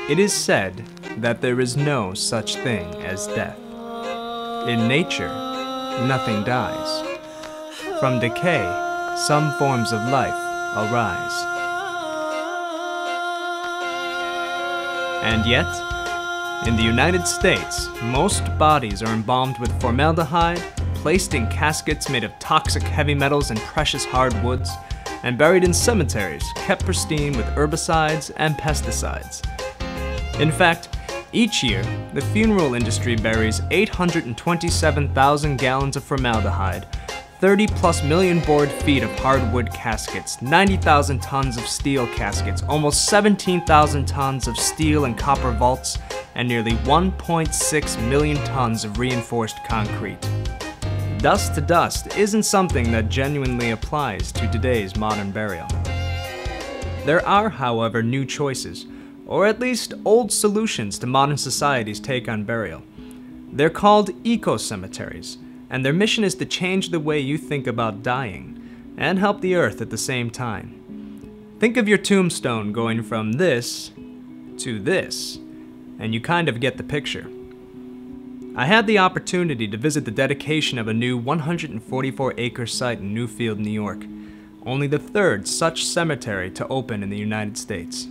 It is said that there is no such thing as death. In nature, nothing dies. From decay, some forms of life arise. And yet, in the United States, most bodies are embalmed with formaldehyde, placed in caskets made of toxic heavy metals and precious hardwoods, and buried in cemeteries kept pristine with herbicides and pesticides. In fact, each year, the funeral industry buries 827,000 gallons of formaldehyde, 30+ million board feet of hardwood caskets, 90,000 tons of steel caskets, almost 17,000 tons of steel and copper vaults, and nearly 1.6 million tons of reinforced concrete. Dust to dust isn't something that genuinely applies to today's modern burial. There are, however, new choices, or at least old solutions to modern society's take on burial. They're called eco-cemeteries, and their mission is to change the way you think about dying, and help the earth at the same time. Think of your tombstone going from this to this, and you kind of get the picture. I had the opportunity to visit the dedication of a new 144-acre site in Newfield, New York, only the third such cemetery to open in the United States.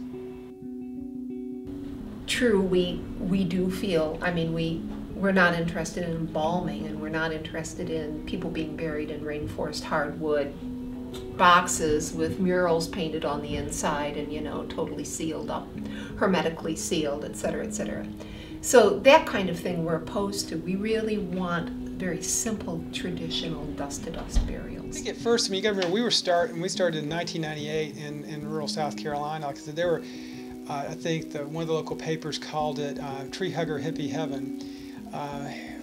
True, we do feel, we're not interested in embalming, and we're not interested in people being buried in rainforest hardwood boxes with murals painted on the inside and, totally sealed up, hermetically sealed, etc., etc. So that kind of thing we're opposed to. We really want very simple, traditional dust-to-dust burials. I think at first, you got to remember, we started in 1998 in rural South Carolina. Like I said, there were, I think one of the local papers called it tree hugger hippie heaven.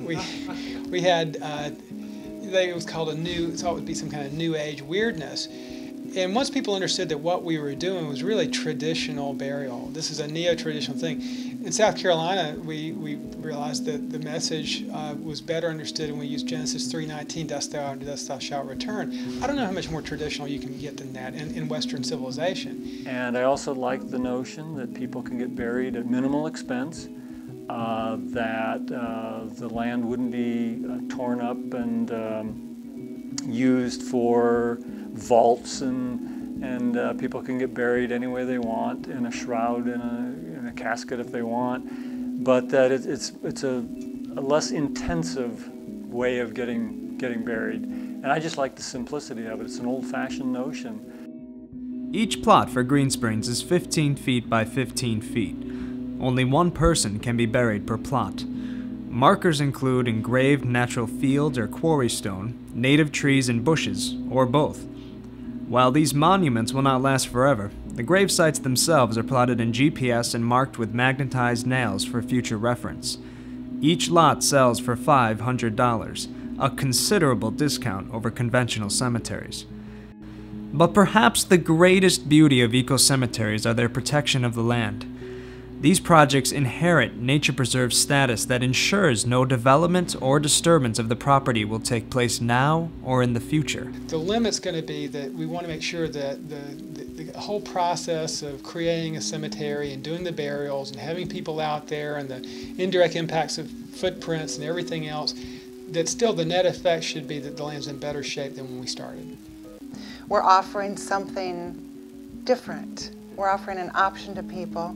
We had, it was called it would be some kind of new age weirdness. And once people understood that what we were doing was really traditional burial, this is a neo-traditional thing. In South Carolina, we realized that the message was better understood when we used Genesis 3:19, dust thou and dust thou shalt return. I don't know how much more traditional you can get than that in Western civilization. And I also like the notion that people can get buried at minimal expense, that the land wouldn't be torn up and used for vaults, and people can get buried any way they want, in a shroud, in a casket if they want, but that it's a less intensive way of getting buried. And I just like the simplicity of it. It's an old-fashioned notion. Each plot for GreenSprings is 15 feet by 15 feet. Only one person can be buried per plot. Markers include engraved natural fields or quarry stone, native trees and bushes, or both. While these monuments will not last forever, the grave sites themselves are plotted in GPS and marked with magnetized nails for future reference. Each lot sells for $500, a considerable discount over conventional cemeteries. But perhaps the greatest beauty of eco-cemeteries are their protection of the land. These projects inherit nature preserve status that ensures no development or disturbance of the property will take place now or in the future. The limit's going to be that we want to make sure that the whole process of creating a cemetery and doing the burials and having people out there and the indirect impacts of footprints and everything else, that still the net effect should be that the land's in better shape than when we started. We're offering something different. We're offering an option to people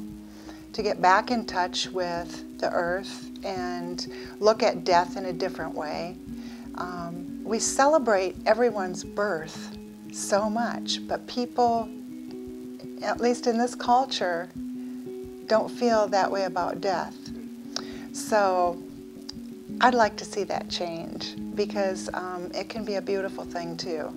to get back in touch with the earth and look at death in a different way. We celebrate everyone's birth so much, but people, at least in this culture, don't feel that way about death. So I'd like to see that change, because it can be a beautiful thing too.